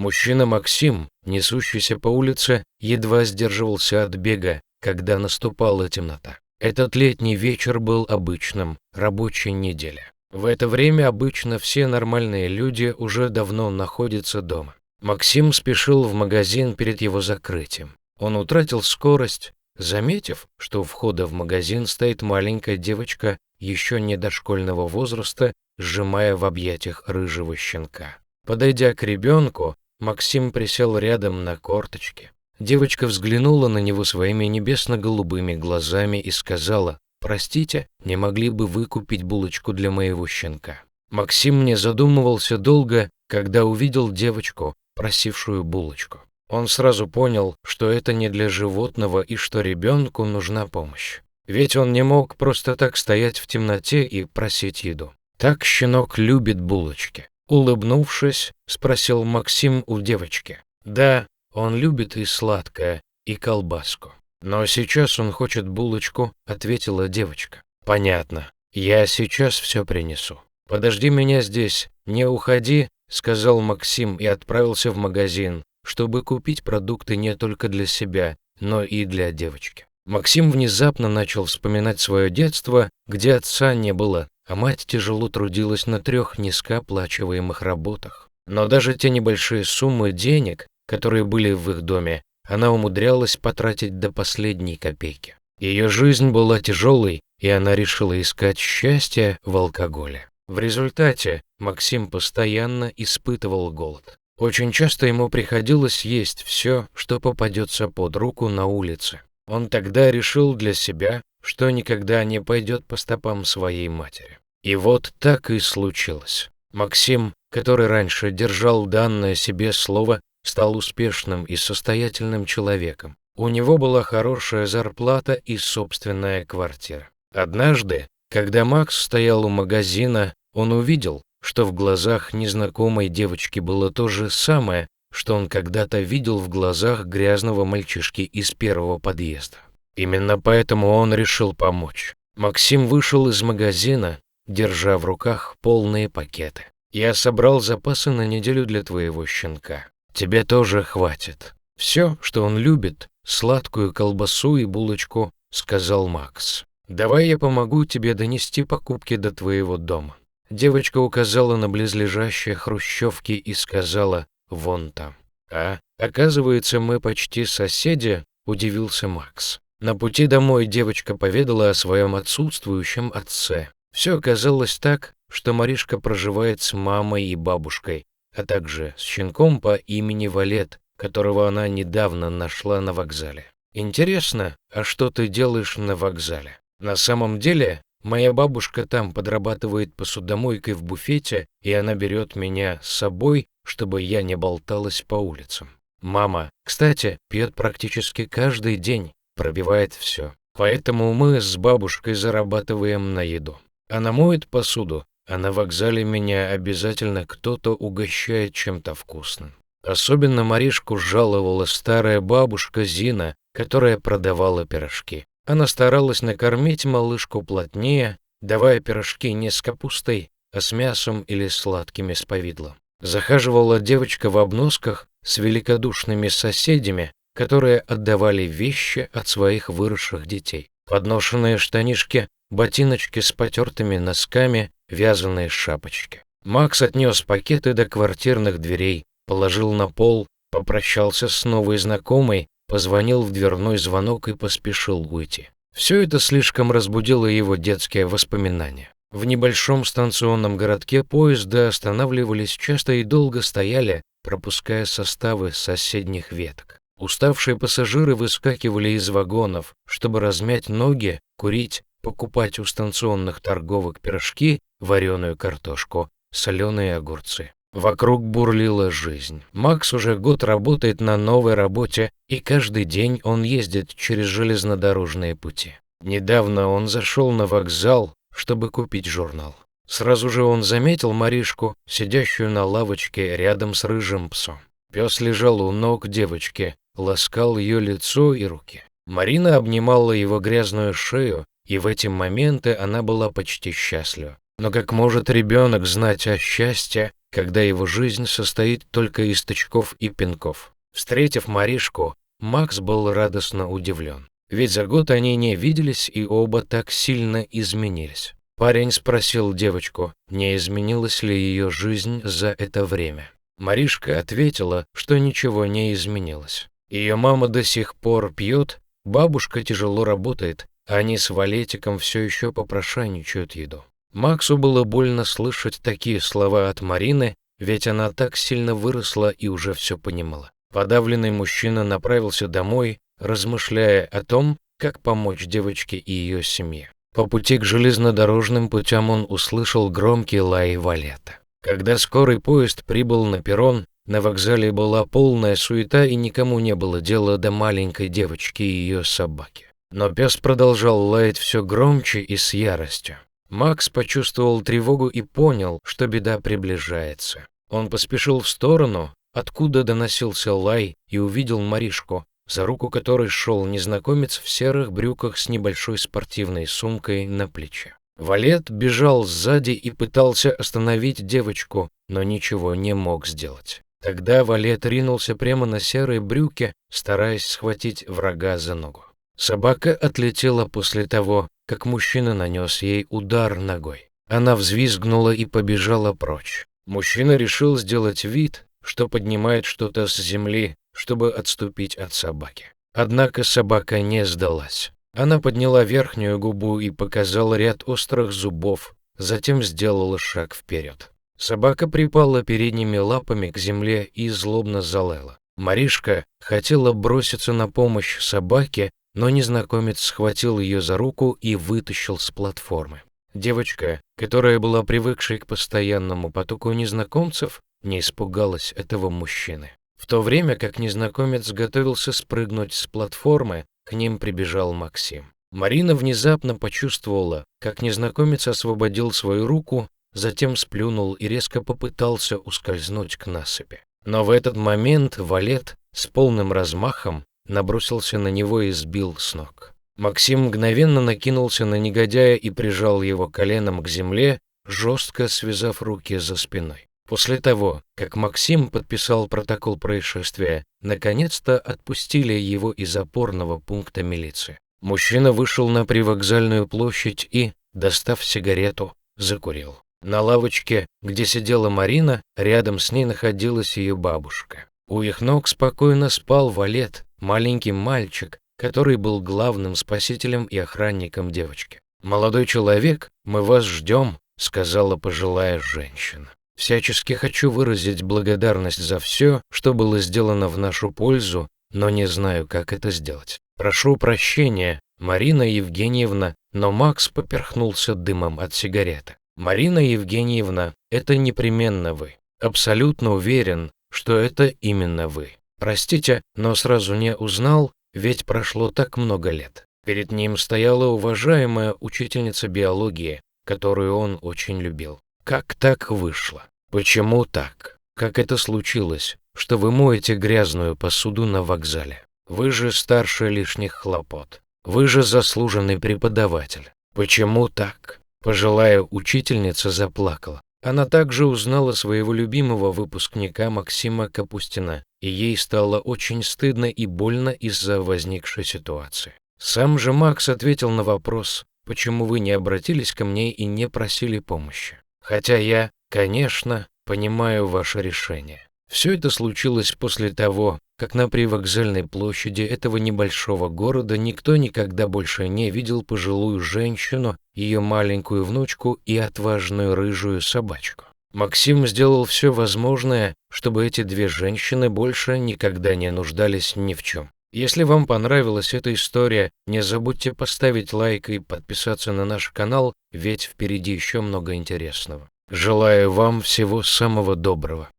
Мужчина Максим, несущийся по улице, едва сдерживался от бега, когда наступала темнота. Этот летний вечер был обычным, рабочей неделей. В это время обычно все нормальные люди уже давно находятся дома. Максим спешил в магазин перед его закрытием. Он утратил скорость, заметив, что у входа в магазин стоит маленькая девочка еще не дошкольного возраста, сжимая в объятиях рыжего щенка. Подойдя к ребенку, Максим присел рядом на корточки. Девочка взглянула на него своими небесно-голубыми глазами и сказала: «Простите, не могли бы вы купить булочку для моего щенка?» Максим не задумывался долго, когда увидел девочку, просившую булочку. Он сразу понял, что это не для животного и что ребенку нужна помощь. Ведь он не мог просто так стоять в темноте и просить еду. Так щенок любит булочки. Улыбнувшись, спросил Максим у девочки. Да, он любит и сладкое, и колбаску. Но сейчас он хочет булочку, ответила девочка. Понятно, я сейчас все принесу. Подожди меня здесь, не уходи, сказал Максим и отправился в магазин, чтобы купить продукты не только для себя, но и для девочки. Максим внезапно начал вспоминать свое детство, где отца не было, а мать тяжело трудилась на 3 низкооплачиваемых работах. Но даже те небольшие суммы денег, которые были в их доме, она умудрялась потратить до последней копейки. Ее жизнь была тяжелой, и она решила искать счастье в алкоголе. В результате Максим постоянно испытывал голод. Очень часто ему приходилось есть все, что попадется под руку на улице. Он тогда решил для себя, что никогда не пойдет по стопам своей матери. И вот так и случилось. Максим, который раньше держал данное себе слово, стал успешным и состоятельным человеком. У него была хорошая зарплата и собственная квартира. Однажды, когда Макс стоял у магазина, он увидел, что в глазах незнакомой девочки было то же самое, что он когда-то видел в глазах грязного мальчишки из первого подъезда. Именно поэтому он решил помочь. Максим вышел из магазина, держа в руках полные пакеты. «Я собрал запасы на неделю для твоего щенка. Тебе тоже хватит. Все, что он любит, сладкую колбасу и булочку», — сказал Макс. «Давай я помогу тебе донести покупки до твоего дома». Девочка указала на близлежащие хрущевки и сказала: «Вон там». «А, оказывается, мы почти соседи», — удивился Макс. На пути домой девочка поведала о своем отсутствующем отце. Все оказалось так, что Маришка проживает с мамой и бабушкой, а также с щенком по имени Валет, которого она недавно нашла на вокзале. «Интересно, а что ты делаешь на вокзале?» «На самом деле, моя бабушка там подрабатывает посудомойкой в буфете, и она берет меня с собой, чтобы я не болталась по улицам. Мама, кстати, пьет практически каждый день, пробивает все. Поэтому мы с бабушкой зарабатываем на еду. Она моет посуду, а на вокзале меня обязательно кто-то угощает чем-то вкусным. Особенно Маришку жаловала старая бабушка Зина, которая продавала пирожки. Она старалась накормить малышку плотнее, давая пирожки не с капустой, а с мясом или сладкими с повидлом. Захаживала девочка в обносках с великодушными соседями, которые отдавали вещи от своих выросших детей. Подношенные штанишки, ботиночки с потертыми носками, вязаные шапочки. Макс отнес пакеты до квартирных дверей, положил на пол, попрощался с новой знакомой, позвонил в дверной звонок и поспешил уйти. Все это слишком разбудило его детские воспоминания. В небольшом станционном городке поезды останавливались часто и долго стояли, пропуская составы соседних веток. Уставшие пассажиры выскакивали из вагонов, чтобы размять ноги, курить, покупать у станционных торговок пирожки, вареную картошку, соленые огурцы. Вокруг бурлила жизнь. Макс уже год работает на новой работе, и каждый день он ездит через железнодорожные пути. Недавно он зашел на вокзал, чтобы купить журнал. Сразу же он заметил Маришку, сидящую на лавочке рядом с рыжим псом. Пес лежал у ног девочки, ласкал ее лицо и руки. Марина обнимала его грязную шею, и в эти моменты она была почти счастлива. Но как может ребенок знать о счастье, когда его жизнь состоит только из тычков и пинков? Встретив Маришку, Макс был радостно удивлен. Ведь за год они не виделись и оба так сильно изменились. Парень спросил девочку, не изменилась ли ее жизнь за это время. Маришка ответила, что ничего не изменилось. Ее мама до сих пор пьет, бабушка тяжело работает, а они с Валетиком все еще попрошайничают еду. Максу было больно слышать такие слова от Марины, ведь она так сильно выросла и уже все понимала. Подавленный мужчина направился домой, размышляя о том, как помочь девочке и ее семье. По пути к железнодорожным путям он услышал громкий лай Валета. Когда скорый поезд прибыл на перрон, на вокзале была полная суета и никому не было дела до маленькой девочки и ее собаки. Но пес продолжал лаять все громче и с яростью. Макс почувствовал тревогу и понял, что беда приближается. Он поспешил в сторону, откуда доносился лай, и увидел Маришку, за руку которой шел незнакомец в серых брюках с небольшой спортивной сумкой на плече. Валет бежал сзади и пытался остановить девочку, но ничего не мог сделать. Тогда Валет ринулся прямо на серые брюки, стараясь схватить врага за ногу. Собака отлетела после того, как мужчина нанес ей удар ногой. Она взвизгнула и побежала прочь. Мужчина решил сделать вид, что поднимает что-то с земли, чтобы отступить от собаки. Однако собака не сдалась. Она подняла верхнюю губу и показала ряд острых зубов, затем сделала шаг вперед. Собака припала передними лапами к земле и злобно залаяла. Маришка хотела броситься на помощь собаке, но незнакомец схватил ее за руку и вытащил с платформы. Девочка, которая была привыкшей к постоянному потоку незнакомцев, не испугалась этого мужчины. В то время как незнакомец готовился спрыгнуть с платформы, к ним прибежал Максим. Марина внезапно почувствовала, как незнакомец освободил свою руку, затем сплюнул и резко попытался ускользнуть к насыпи. Но в этот момент Валет с полным размахом набросился на него и сбил с ног. Максим мгновенно накинулся на негодяя и прижал его коленом к земле, жестко связав руки за спиной. После того, как Максим подписал протокол происшествия, наконец-то отпустили его из опорного пункта милиции. Мужчина вышел на привокзальную площадь и, достав сигарету, закурил. На лавочке, где сидела Марина, рядом с ней находилась ее бабушка. У их ног спокойно спал Валет, маленький мальчик, который был главным спасителем и охранником девочки. «Молодой человек, мы вас ждем», — сказала пожилая женщина. «Всячески хочу выразить благодарность за все, что было сделано в нашу пользу, но не знаю, как это сделать. Прошу прощения, Марина Евгеньевна», но Макс поперхнулся дымом от сигареты. «Марина Евгеньевна, это непременно вы. Абсолютно уверен, что это именно вы. Простите, но сразу не узнал, ведь прошло так много лет». Перед ним стояла уважаемая учительница биологии, которую он очень любил. Как так вышло? Почему так? Как это случилось, что вы моете грязную посуду на вокзале? Вы же старше лишних хлопот. Вы же заслуженный преподаватель. Почему так? Пожилая учительница заплакала. Она также узнала своего любимого выпускника Максима Капустина, и ей стало очень стыдно и больно из-за возникшей ситуации. Сам же Макс ответил на вопрос, почему вы не обратились ко мне и не просили помощи. Хотя я, конечно, понимаю ваше решение. Все это случилось после того, как на привокзальной площади этого небольшого города никто никогда больше не видел пожилую женщину, ее маленькую внучку и отважную рыжую собачку. Максим сделал все возможное, чтобы эти две женщины больше никогда не нуждались ни в чем. Если вам понравилась эта история, не забудьте поставить лайк и подписаться на наш канал, ведь впереди еще много интересного. Желаю вам всего самого доброго.